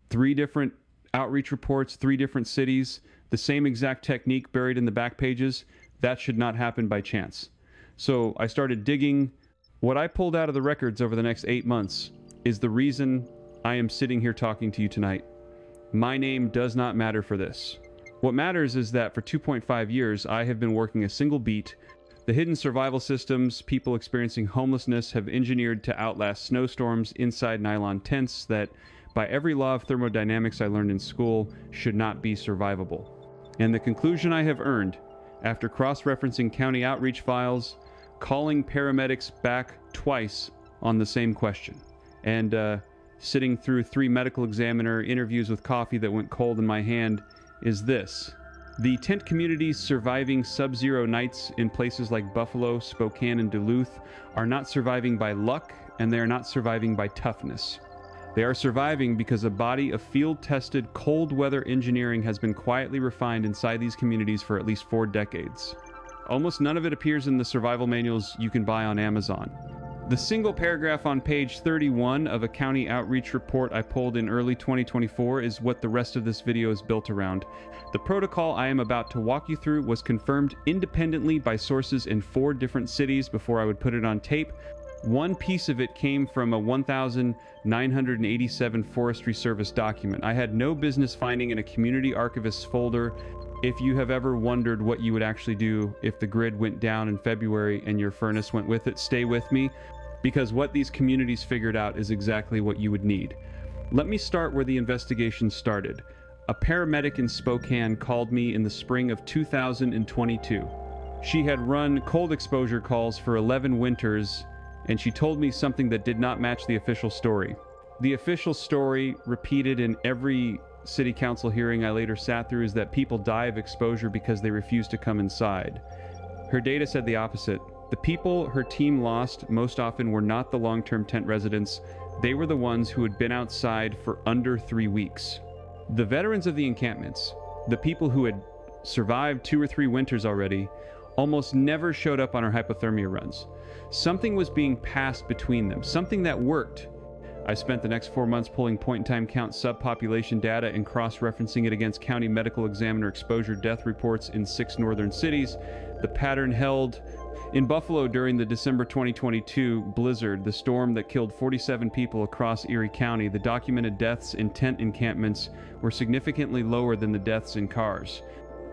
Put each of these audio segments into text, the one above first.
3 different outreach reports, 3 different cities, the same exact technique buried in the back pages. That should not happen by chance. So I started digging. What I pulled out of the records over the next 8 months is the reason I am sitting here talking to you tonight. My name does not matter for this. What matters is that for 2.5 years, I have been working a single beat. The hidden survival systems people experiencing homelessness have engineered to outlast snowstorms inside nylon tents that, by every law of thermodynamics I learned in school, should not be survivable. And the conclusion I have earned, after cross-referencing county outreach files, calling paramedics back twice on the same question, and sitting through 3 medical examiner interviews with coffee that went cold in my hand, is this. The tent communities surviving sub-zero nights in places like Buffalo, Spokane, and Duluth are not surviving by luck, and they are not surviving by toughness. They are surviving because a body of field-tested cold weather engineering has been quietly refined inside these communities for at least 4 decades. Almost none of it appears in the survival manuals you can buy on Amazon. The single paragraph on page 31 of a county outreach report I pulled in early 2024 is what the rest of this video is built around. The protocol I am about to walk you through was confirmed independently by sources in 4 different cities before I would put it on tape. One piece of it came from a 1,987 Forestry Service document. I had no business finding in a community archivist's folder. If you have ever wondered what you would actually do if the grid went down in February and your furnace went with it, stay with me, because what these communities figured out is exactly what you would need. Let me start where the investigation started. A paramedic in Spokane called me in the spring of 2022. She had run cold exposure calls for 11 winters, and she told me something that did not match the official story. The official story, repeated in every city council hearing I later sat through, is that people die of exposure because they refuse to come inside. Her data said the opposite. The people her team lost most often were not the long-term tent residents. They were the ones who had been outside for under 3 weeks. The veterans of the encampments, the people who had survived 2 or 3 winters already, almost never showed up on our hypothermia runs. Something was being passed between them, something that worked. I spent the next 4 months pulling point-in-time count subpopulation data and cross-referencing it against county medical examiner exposure death reports in 6 northern cities. The pattern held. In Buffalo during the December 2022 blizzard, the storm that killed 47 people across Erie County, the documented deaths in tent encampments were significantly lower than the deaths in cars.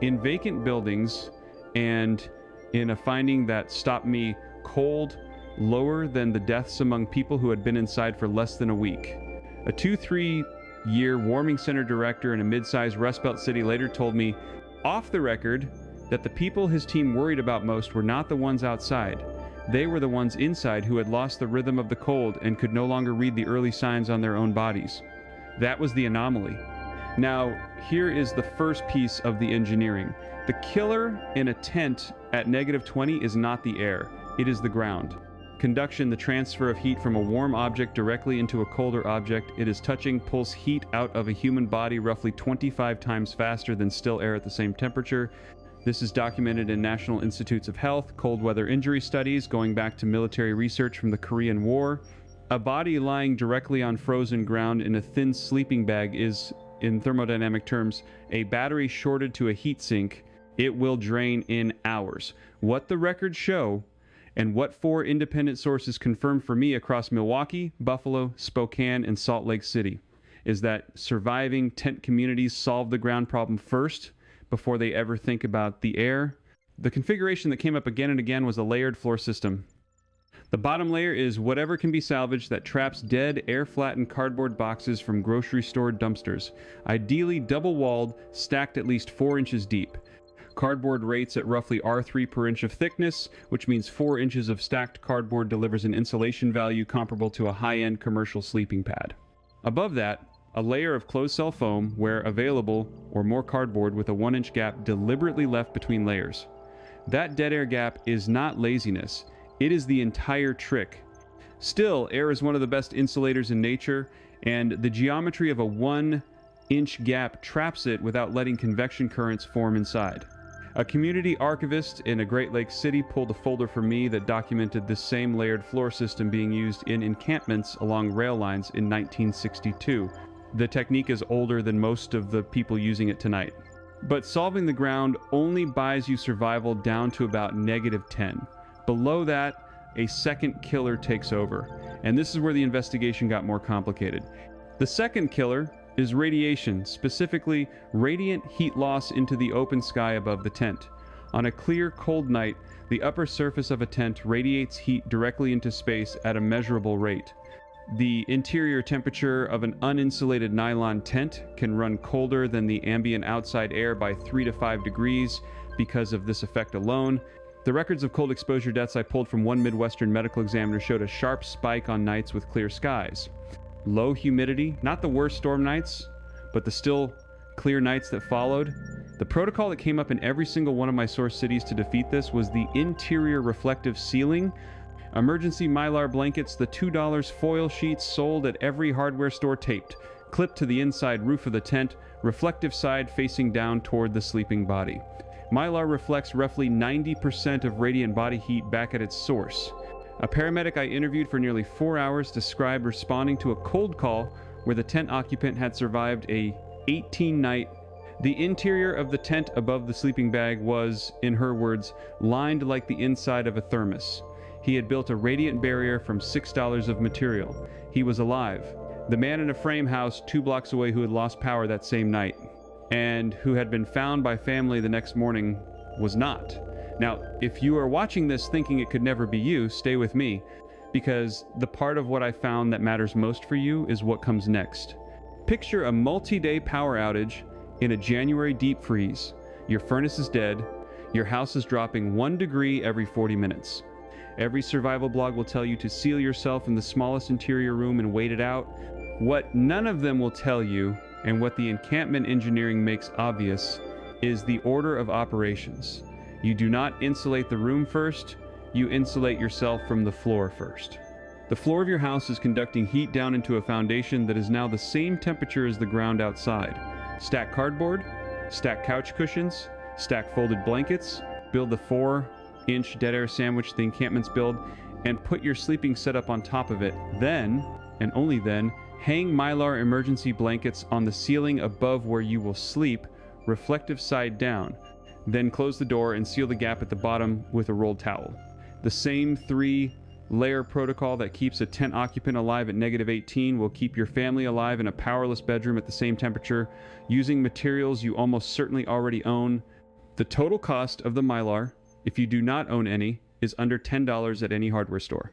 In vacant buildings, and in a finding that stopped me cold, lower than the deaths among people who had been inside for less than a week. A 2-3 year warming center director in a mid-sized Rust Belt city later told me, off the record, that the people his team worried about most were not the ones outside. They were the ones inside who had lost the rhythm of the cold and could no longer read the early signs on their own bodies. That was the anomaly. Now, here is the first piece of the engineering. The killer in a tent at -20 is not the air, it is the ground. Conduction, the transfer of heat from a warm object directly into a colder object. It is touching, pulls heat out of a human body roughly 25 times faster than still air at the same temperature. This is documented in National Institutes of Health, cold weather injury studies going back to military research from the Korean War. A body lying directly on frozen ground in a thin sleeping bag is, in thermodynamic terms, a battery shorted to a heat sink. It will drain in hours. What the records show, and what 4 independent sources confirmed for me across Milwaukee, Buffalo, Spokane, and Salt Lake City, is that surviving tent communities solve the ground problem first before they ever think about the air. The configuration that came up again and again was a layered floor system. The bottom layer is whatever can be salvaged that traps dead, air-flattened cardboard boxes from grocery store dumpsters, ideally double-walled, stacked at least 4 inches deep. Cardboard rates at roughly R3 per inch of thickness, which means 4 inches of stacked cardboard delivers an insulation value comparable to a high-end commercial sleeping pad. Above that, a layer of closed-cell foam where available, or more cardboard with a 1-inch gap deliberately left between layers. That dead air gap is not laziness, it is the entire trick. Still, air is one of the best insulators in nature, and the geometry of a 1-inch gap traps it without letting convection currents form inside. A community archivist in a Great Lakes city pulled a folder for me that documented this same layered floor system being used in encampments along rail lines in 1962. The technique is older than most of the people using it tonight. But solving the ground only buys you survival down to about -10. Below that, a second killer takes over. And this is where the investigation got more complicated. The second killer is radiation, specifically radiant heat loss into the open sky above the tent. On a clear, cold night, the upper surface of a tent radiates heat directly into space at a measurable rate. The interior temperature of an uninsulated nylon tent can run colder than the ambient outside air by 3 to 5 degrees because of this effect alone. The records of cold exposure deaths I pulled from one Midwestern medical examiner showed a sharp spike on nights with clear skies. Low humidity, not the worst storm nights, but the still clear nights that followed. The protocol that came up in every single one of my source cities to defeat this was the interior reflective ceiling. Emergency Mylar blankets, the $2 foil sheets sold at every hardware store taped, clipped to the inside roof of the tent, reflective side facing down toward the sleeping body. Mylar reflects roughly 90% of radiant body heat back at its source. A paramedic I interviewed for nearly 4 hours described responding to a cold call where the tent occupant had survived a 18-night. The interior of the tent above the sleeping bag was, in her words, lined like the inside of a thermos. He had built a radiant barrier from $6 of material. He was alive. The man in a frame house 2 blocks away who had lost power that same night, and who had been found by family the next morning, was not. Now, if you are watching this thinking it could never be you, stay with me, because the part of what I found that matters most for you is what comes next. Picture a multi-day power outage in a January deep freeze. Your furnace is dead. Your house is dropping 1 degree every 40 minutes. Every survival blog will tell you to seal yourself in the smallest interior room and wait it out. What none of them will tell you, and what the encampment engineering makes obvious, is the order of operations. You do not insulate the room first, you insulate yourself from the floor first. The floor of your house is conducting heat down into a foundation that is now the same temperature as the ground outside. Stack cardboard, stack couch cushions, stack folded blankets, build the 4-inch dead air sandwich the encampments build, and put your sleeping setup on top of it. Then, and only then, hang Mylar emergency blankets on the ceiling above where you will sleep, reflective side down. Then close the door and seal the gap at the bottom with a rolled towel. The same 3-layer protocol that keeps a tent occupant alive at -18 will keep your family alive in a powerless bedroom at the same temperature, using materials you almost certainly already own. The total cost of the Mylar, if you do not own any, is under $10 at any hardware store.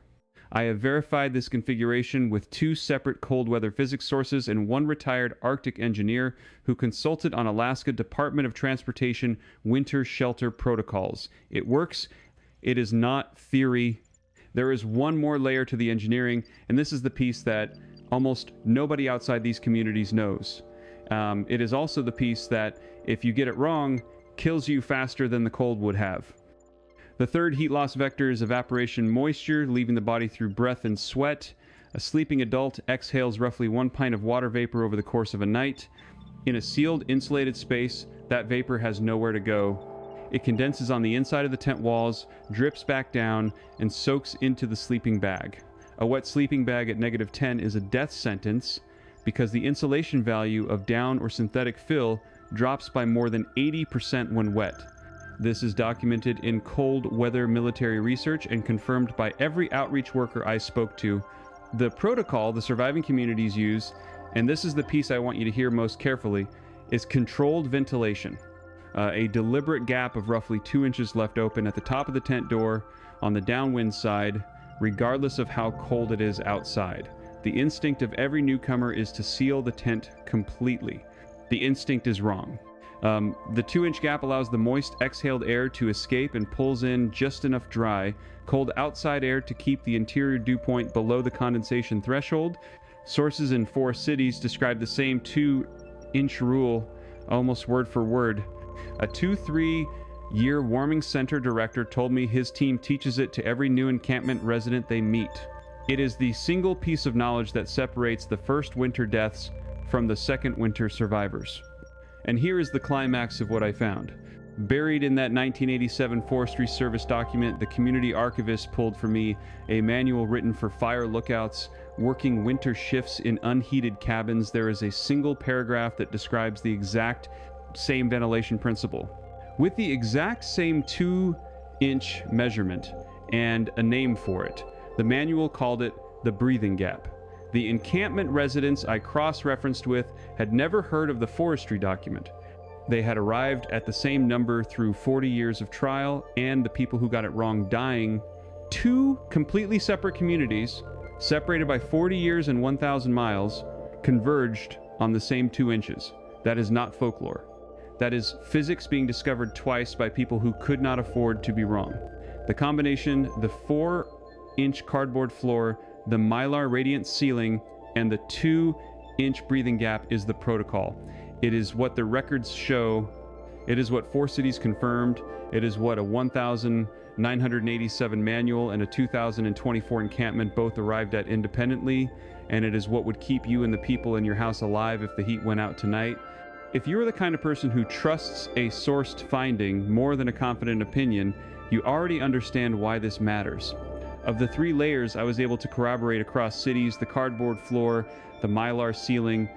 I have verified this configuration with 2 separate cold weather physics sources and 1 retired Arctic engineer who consulted on Alaska Department of Transportation winter shelter protocols. It works. It is not theory. There is one more layer to the engineering, and this is the piece that almost nobody outside these communities knows. It is also the piece that, if you get it wrong, kills you faster than the cold would have. The third heat loss vector is evaporation moisture, leaving the body through breath and sweat. A sleeping adult exhales roughly 1 pint of water vapor over the course of a night. In a sealed, insulated space, that vapor has nowhere to go. It condenses on the inside of the tent walls, drips back down, and soaks into the sleeping bag. A wet sleeping bag at -10 is a death sentence because the insulation value of down or synthetic fill drops by more than 80% when wet. This is documented in cold weather military research and confirmed by every outreach worker I spoke to. The protocol the surviving communities use, and this is the piece I want you to hear most carefully, is controlled ventilation. A deliberate gap of roughly 2 inches left open at the top of the tent door on the downwind side, regardless of how cold it is outside. The instinct of every newcomer is to seal the tent completely. The instinct is wrong. The 2-inch gap allows the moist exhaled air to escape and pulls in just enough dry, cold outside air to keep the interior dew point below the condensation threshold. Sources in 4 cities describe the same 2-inch rule, almost word for word. A 2-3-year warming center director told me his team teaches it to every new encampment resident they meet. It is the single piece of knowledge that separates the first winter deaths from the second winter survivors. And here is the climax of what I found. Buried in that 1987 Forestry Service document, the community archivist pulled for me a manual written for fire lookouts working winter shifts in unheated cabins, there is a single paragraph that describes the exact same ventilation principle. With the exact same 2-inch measurement and a name for it. The manual called it the breathing gap. The encampment residents I cross-referenced with had never heard of the forestry document. They had arrived at the same number through 40 years of trial, and the people who got it wrong dying. 2 completely separate communities, separated by 40 years and 1,000 miles, converged on the same 2 inches. That is not folklore. That is physics being discovered twice by people who could not afford to be wrong. The combination, the 4-inch cardboard floor, the mylar radiant ceiling, and the 2-inch breathing gap is the protocol. It is what the records show. It is what 4 cities confirmed. It is what a 1,987 manual and a 2024 encampment both arrived at independently, and it is what would keep you and the people in your house alive if the heat went out tonight. If you are the kind of person who trusts a sourced finding more than a confident opinion, you already understand why this matters. Of the 3 layers I was able to corroborate across cities, the cardboard floor, the mylar ceiling,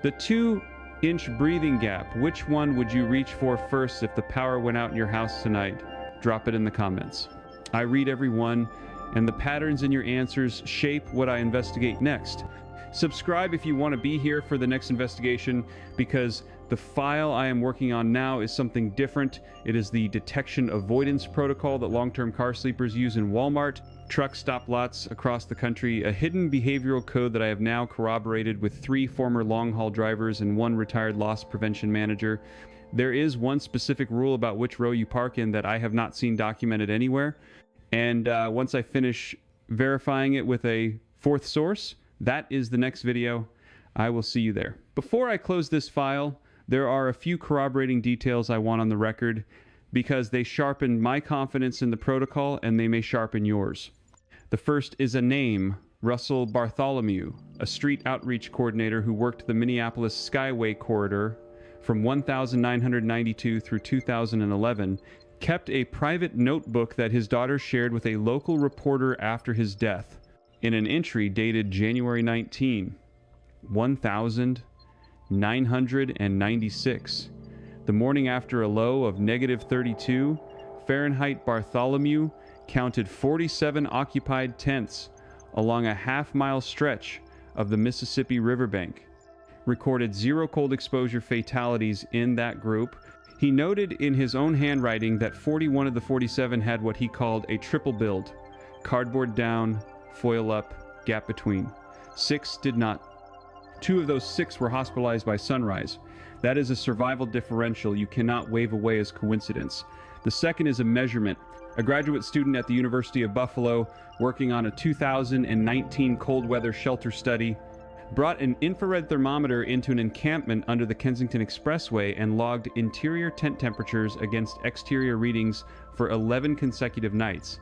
the 2-inch breathing gap, which one would you reach for first if the power went out in your house tonight? Drop it in the comments. I read every one, and the patterns in your answers shape what I investigate next. Subscribe if you want to be here for the next investigation, because the file I am working on now is something different. It is the detection avoidance protocol that long-term car sleepers use in Walmart, truck stop lots across the country, a hidden behavioral code that I have now corroborated with 3 former long-haul drivers and 1 retired loss prevention manager. There is one specific rule about which row you park in that I have not seen documented anywhere. And once I finish verifying it with a 4th source, that is the next video. I will see you there. Before I close this file, there are a few corroborating details I want on the record because they sharpen my confidence in the protocol and they may sharpen yours. The first is a name, Russell Bartholomew, a street outreach coordinator who worked the Minneapolis Skyway corridor from 1992 through 2011, kept a private notebook that his daughter shared with a local reporter after his death. In an entry dated January 19, 1996, the morning after a low of -32 Fahrenheit, Bartholomew counted 47 occupied tents along a half-mile stretch of the Mississippi riverbank, recorded 0 cold exposure fatalities in that group. He noted in his own handwriting that 41 of the 47 had what he called a triple build: cardboard down, foil up, gap between. 6 did not. 2 of those 6 were hospitalized by sunrise. That is a survival differential you cannot wave away as coincidence. The second is a measurement. A graduate student at the University of Buffalo, working on a 2019 cold weather shelter study, brought an infrared thermometer into an encampment under the Kensington Expressway and logged interior tent temperatures against exterior readings for 11 consecutive nights.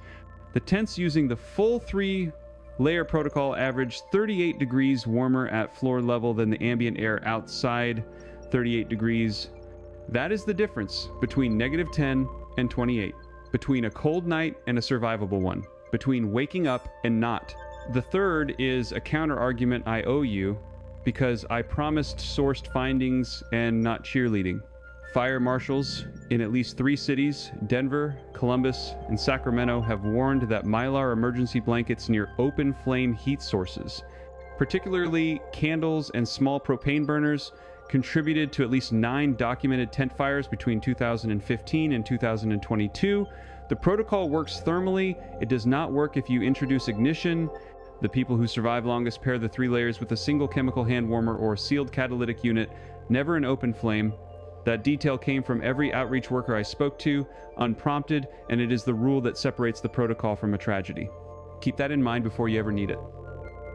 The tents using the full 3-layer protocol averaged 38 degrees warmer at floor level than the ambient air outside, 38 degrees. That is the difference between -10 and 28, between a cold night and a survivable one, between waking up and not. The third is a counter-argument I owe you, because I promised sourced findings and not cheerleading. Fire marshals in at least 3 cities, Denver, Columbus, and Sacramento, have warned that mylar emergency blankets near open flame heat sources, particularly candles and small propane burners, contributed to at least 9 documented tent fires between 2015 and 2022. The protocol works thermally. It does not work if you introduce ignition. The people who survive longest pair the 3 layers with a single chemical hand warmer or a sealed catalytic unit, never an open flame. That detail came from every outreach worker I spoke to, unprompted, and it is the rule that separates the protocol from a tragedy. Keep that in mind before you ever need it.